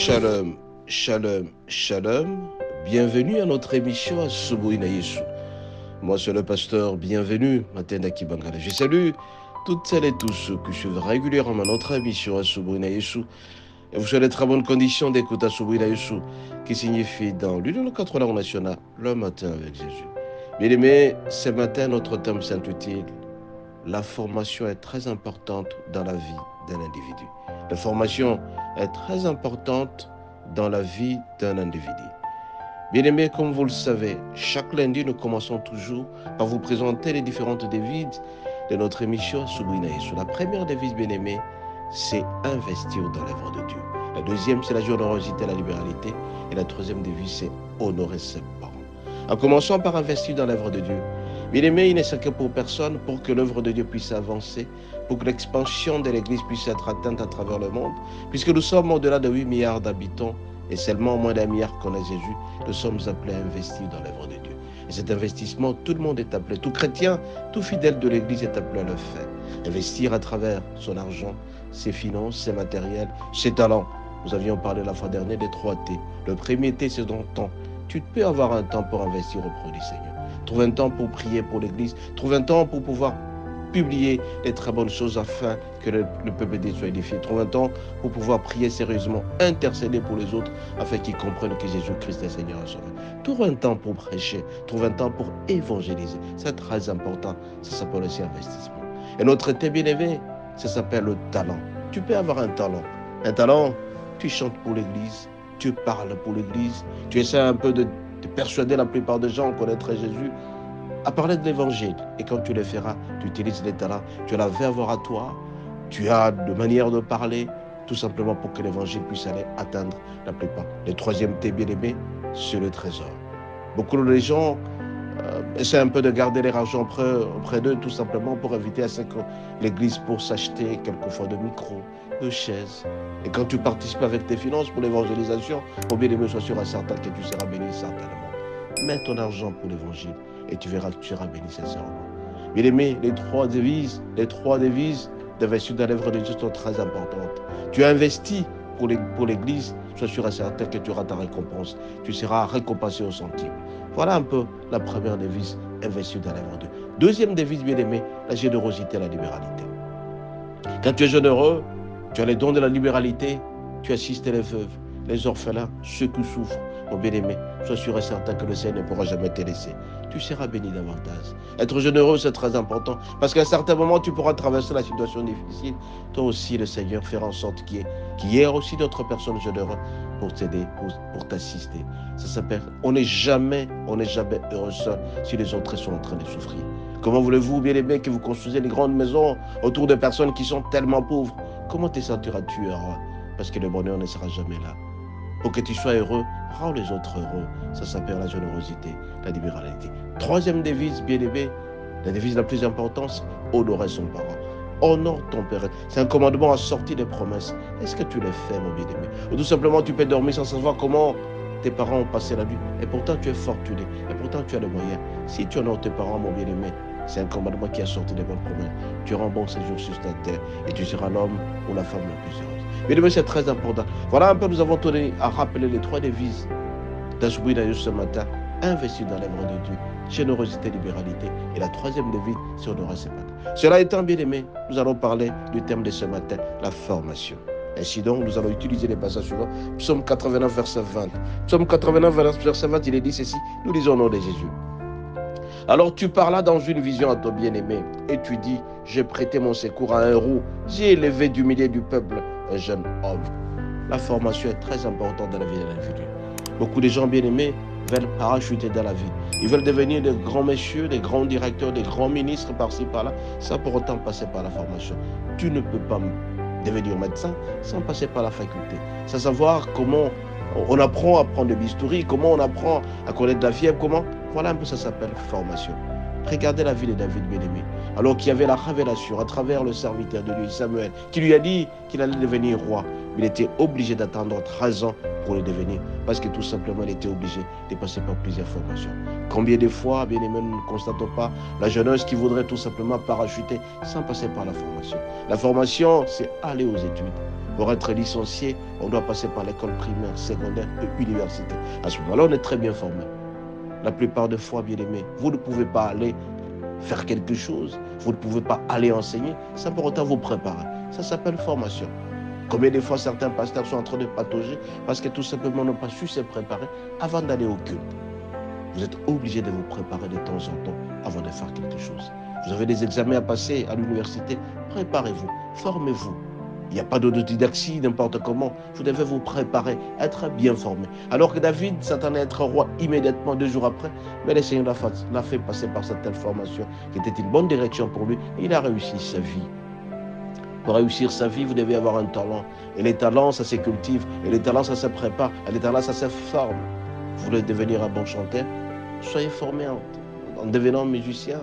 Shalom, shalom, shalom. Bienvenue à notre émission Asubuhi na Yesu. Moi, c'est le pasteur. Bienvenue, Matenda Bangala. Je salue toutes celles et tous ceux qui suivent régulièrement notre émission Asubuhi na Yesu. Et vous souhaitez de très bonnes conditions d'écoute Asubuhi na Yesu, qui signifie dans l'Union 4 langues nationales, le matin avec Jésus. Bien aimés, ce matin, notre thème s'intitule La formation est très importante dans la vie d'un individu. La formation est très importante dans la vie d'un individu. Bien-aimés, comme vous le savez, chaque lundi, nous commençons toujours par vous présenter les différentes devises de notre émission Asubuhi na Yesu. La première devise, bien-aimés, c'est investir dans l'œuvre de Dieu. La deuxième, c'est la générosité et la libéralité. Et la troisième devise, c'est honorer ses parents. En commençant par investir dans l'œuvre de Dieu, bien-aimés, il n'est sacré pour personne pour que l'œuvre de Dieu puisse avancer, pour que l'expansion de l'Église puisse être atteinte à travers le monde, puisque nous sommes au-delà de 8 milliards d'habitants et seulement moins d'1 milliard connaît Jésus, nous sommes appelés à investir dans l'œuvre de Dieu. Et cet investissement, tout le monde est appelé, tout chrétien, tout fidèle de l'Église est appelé à le faire. Investir à travers son argent, ses finances, ses matériels, ses talents. Nous avions parlé la fois dernière des 3 T. Le premier T, c'est ton temps. Tu peux avoir un temps pour investir auprès du Seigneur. Trouve un temps pour prier pour l'Église. Trouve un temps pour pouvoir publier les très bonnes choses afin que le peuple de Dieu soit édifié. Trouve un temps pour pouvoir prier sérieusement, intercéder pour les autres afin qu'ils comprennent que Jésus-Christ est Seigneur et Sauveur. Trouve un temps pour prêcher. Trouve un temps pour évangéliser. C'est très important. Ça s'appelle aussi investissement. Et notre thé bien-aimé, ça s'appelle le talent. Tu peux avoir un talent. Un talent, tu chantes pour l'Église, tu parles pour l'Église, tu essaies un peu de persuader la plupart des gens à connaître Jésus, à parler de l'évangile. Et quand tu le feras, tu utilises les talents, tu as la verve oratoire, tu as de manière de parler, tout simplement pour que l'évangile puisse aller atteindre la plupart. Le troisième thé bien-aimé, c'est le trésor. Beaucoup de gens essaient un peu de garder leur argent auprès d'eux, tout simplement pour éviter à ce que l'Église pour s'acheter quelquefois de micros, de chaises. Et quand tu participes avec tes finances pour l'évangélisation, mon bien-aimé, sois sûr et certain que tu seras béni certainement. Mets ton argent pour l'évangile et tu verras que tu seras béni sincèrement. Bien-aimé, les trois devises d'investir dans l'œuvre de Dieu sont très importantes. Tu as investi pour l'Église, sois sûr et certain que tu auras ta récompense. Tu seras récompensé au centime. Voilà un peu la première devise, investir dans l'œuvre de Dieu. Deuxième devise, bien-aimé, la générosité et la libéralité. Quand tu es généreux, tu as les dons de la libéralité, tu assistes les veuves, les orphelins, ceux qui souffrent. Mon bien-aimé, sois sûr et certain que le Seigneur ne pourra jamais te laisser. Tu seras béni davantage. Être généreux, c'est très important. Parce qu'à un certain moment, tu pourras traverser la situation difficile. Toi aussi, le Seigneur fera en sorte qu'il y ait aussi d'autres personnes généreuses pour t'aider, pour t'assister. Ça s'appelle, on n'est jamais heureux seul si les autres sont en train de souffrir. Comment voulez-vous, bien-aimé, que vous construisez des grandes maisons autour de personnes qui sont tellement pauvres? Comment te sentiras-tu heureux? Parce que le bonheur ne sera jamais là. Pour que tu sois heureux, rends les autres heureux. Ça s'appelle la générosité, la libéralité. Troisième devise, bien-aimé, la devise la plus importante, honorer son parent. Honore ton père. C'est un commandement assorti des promesses. Est-ce que tu les fais, mon bien-aimé? Ou tout simplement, tu peux dormir sans savoir comment tes parents ont passé la nuit. Et pourtant, tu es fortuné. Et pourtant, tu as les moyens. Si tu honores tes parents, mon bien-aimé, c'est un commandement qui a sorti des bonnes promesses. Tu auras un bon séjour sur ta terre et tu seras l'homme ou la femme la plus heureuse. Bien-aimé, c'est très important. Voilà un peu, nous avons tenu à rappeler les 3 devises d'Asubuhi na Yesu ce matin. Investir dans l'œuvre de Dieu, générosité, libéralité. Et la troisième devise, c'est honorer ses parents. Cela étant, bien-aimé, nous allons parler du thème de ce matin, la formation. Ainsi donc, nous allons utiliser les passages suivants. Psaume 89, verset 20. Psaume 89, verset 20, il est dit ceci. Nous lisons au nom de Jésus. Alors tu parlas dans une vision à ton bien-aimé et tu dis, j'ai prêté mon secours à un roux, j'ai élevé du milieu du peuple un jeune homme. La formation est très importante dans la vie de l'individu. Beaucoup de gens bien-aimés veulent parachuter dans la vie. Ils veulent devenir des grands messieurs, des grands directeurs, des grands ministres par-ci par-là, sans pour autant passer par la formation. Tu ne peux pas devenir médecin sans passer par la faculté. Sans savoir comment on apprend à prendre des bistouris, comment on apprend à connaître la fièvre, comment... Voilà un peu, ça s'appelle formation. Regardez la vie de David bien-aimé. Alors qu'il y avait la révélation à travers le serviteur de Dieu, Samuel, qui lui a dit qu'il allait devenir roi. Il était obligé d'attendre 13 ans pour le devenir. Parce que tout simplement, il était obligé de passer par plusieurs formations. Combien de fois, bien aimé, nous ne constatons pas la jeunesse qui voudrait tout simplement parachuter sans passer par la formation. La formation, c'est aller aux études. Pour être licencié, on doit passer par l'école primaire, secondaire et université. À ce moment-là, on est très bien formé. La plupart des fois, bien aimé, vous ne pouvez pas aller faire quelque chose, vous ne pouvez pas aller enseigner, sans pour autant vous préparer. Ça s'appelle formation. Combien de fois certains pasteurs sont en train de patauger parce que tout simplement n'ont pas su se préparer avant d'aller au culte. Vous êtes obligé de vous préparer de temps en temps avant de faire quelque chose. Vous avez des examens à passer à l'université, préparez-vous, formez-vous. Il n'y a pas d'autodidaxie, n'importe comment. Vous devez vous préparer, être bien formé. Alors que David s'attendait à être roi immédiatement 2 jours après, mais le Seigneur l'a fait passer par cette telle formation qui était une bonne direction pour lui et il a réussi sa vie. Pour réussir sa vie, vous devez avoir un talent. Et les talents, ça se cultive. Et les talents, ça se prépare. Et les talents, ça se forme. Vous voulez devenir un bon chanteur? Soyez formé en devenant musicien.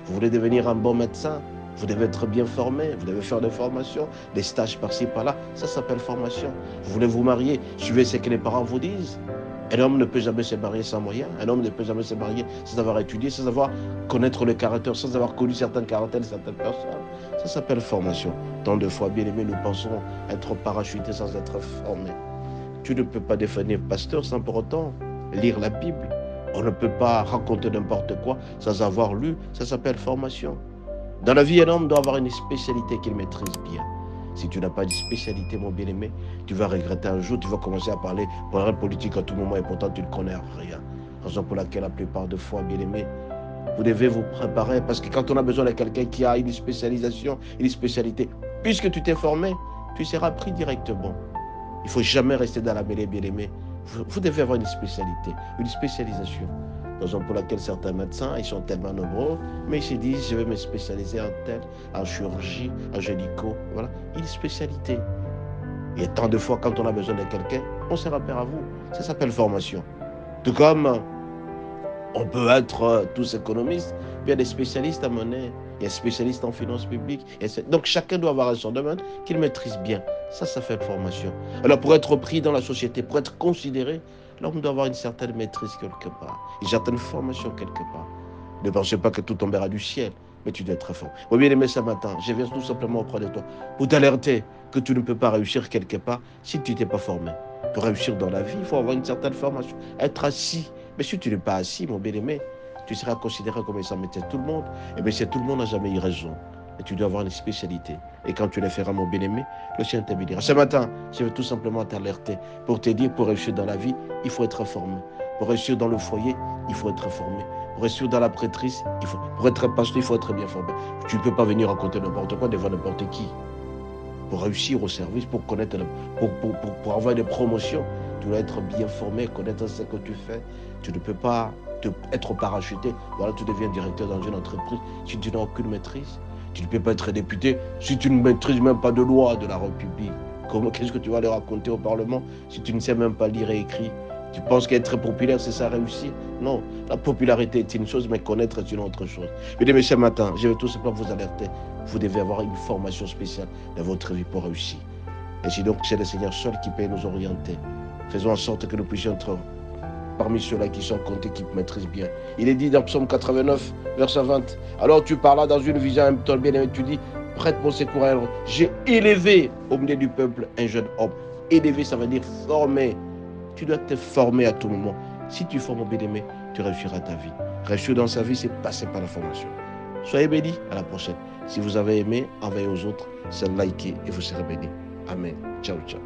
Vous voulez devenir un bon médecin? Vous devez être bien formé, vous devez faire des formations, des stages par-ci, par-là. Ça s'appelle formation. Vous voulez vous marier? Suivez ce que les parents vous disent. Un homme ne peut jamais se marier sans moyens. Un homme ne peut jamais se marier sans avoir étudié, sans avoir connaître le caractère, sans avoir connu certains caractères de certaines personnes. Ça s'appelle formation. Tant de fois, bien aimés, nous pensons être parachutés sans être formés. Tu ne peux pas devenir pasteur sans pour autant lire la Bible. On ne peut pas raconter n'importe quoi sans avoir lu. Ça s'appelle formation. Dans la vie, un homme doit avoir une spécialité qu'il maîtrise bien. Si tu n'as pas de spécialité, mon bien-aimé, tu vas regretter un jour, tu vas commencer à parler politique à tout moment et pourtant tu ne connais rien. Raison pour laquelle la plupart des fois, bien-aimé, vous devez vous préparer parce que quand on a besoin de quelqu'un qui a une spécialisation, une spécialité, puisque tu t'es formé, tu seras pris directement. Il ne faut jamais rester dans la mêlée, bien-aimé. Vous devez avoir une spécialité, une spécialisation. Raison pour laquelle certains médecins, ils sont tellement nombreux, mais ils se disent, je vais me spécialiser en tel, en chirurgie, en gynéco, voilà, une spécialité. Et tant de fois, quand on a besoin de quelqu'un, on se rappelle à vous. Ça s'appelle formation. Tout comme on peut être tous économistes, il y a des spécialistes à monnaie, il y a des spécialistes en finances publiques. Donc chacun doit avoir son domaine qu'il maîtrise bien. Ça fait formation. Alors pour être pris dans la société, pour être considéré, l'homme doit avoir une certaine maîtrise quelque part, une certaine formation quelque part. Ne pensez pas que tout tombera du ciel, mais tu dois être fort. Moi, bien aimé, ce matin, je viens tout simplement auprès de toi pour t'alerter que tu ne peux pas réussir quelque part si tu n'es pas formé. Pour réussir dans la vie, il faut avoir une certaine formation, être assis. Mais si tu n'es pas assis, mon bien-aimé, tu seras considéré comme étant tout le monde. Et bien, c'est tout le monde n'a jamais eu raison. Et tu dois avoir une spécialité. Et quand tu le feras, mon bien-aimé, le Seigneur te bénira. Ce matin, je veux tout simplement t'alerter pour te dire, pour réussir dans la vie, il faut être formé. Pour réussir dans le foyer, il faut être formé. Pour réussir dans la prêtrise, pour être pasteur, il faut être bien formé. Tu ne peux pas venir raconter n'importe quoi devant n'importe qui. Pour réussir au service, pour connaître, pour avoir des promotions, tu dois être bien formé, connaître ce que tu fais. Tu ne peux pas être parachuté. Voilà, tu deviens directeur dans une entreprise si tu n'as aucune maîtrise. Tu ne peux pas être député si tu ne maîtrises même pas de loi de la République. Qu'est-ce que tu vas leur raconter au Parlement si tu ne sais même pas lire et écrire? Tu penses qu'être populaire, c'est ça réussir? Non, la popularité est une chose, mais connaître est une autre chose. Mesdames et messieurs, ce matin, je vais tout simplement vous alerter. Vous devez avoir une formation spéciale dans votre vie pour réussir. Et si donc c'est le Seigneur seul qui peut nous orienter, faisons en sorte que nous puissions être parmi ceux-là qui sont comptés, qui maîtrisent bien. Il est dit dans Psaume 89, verset 20. Alors tu parlas dans une vision, ton bien-aimé, tu dis, prête mon secours à elle. J'ai élevé au milieu du peuple un jeune homme. Élevé, ça veut dire formé. Tu dois te former à tout moment. Si tu formes mon bien-aimé, tu réussiras ta vie. Réussir dans sa vie, c'est passer par la formation. Soyez bénis, à la prochaine. Si vous avez aimé, envoyez aux autres, c'est liker et vous serez bénis. Amen. Ciao, ciao.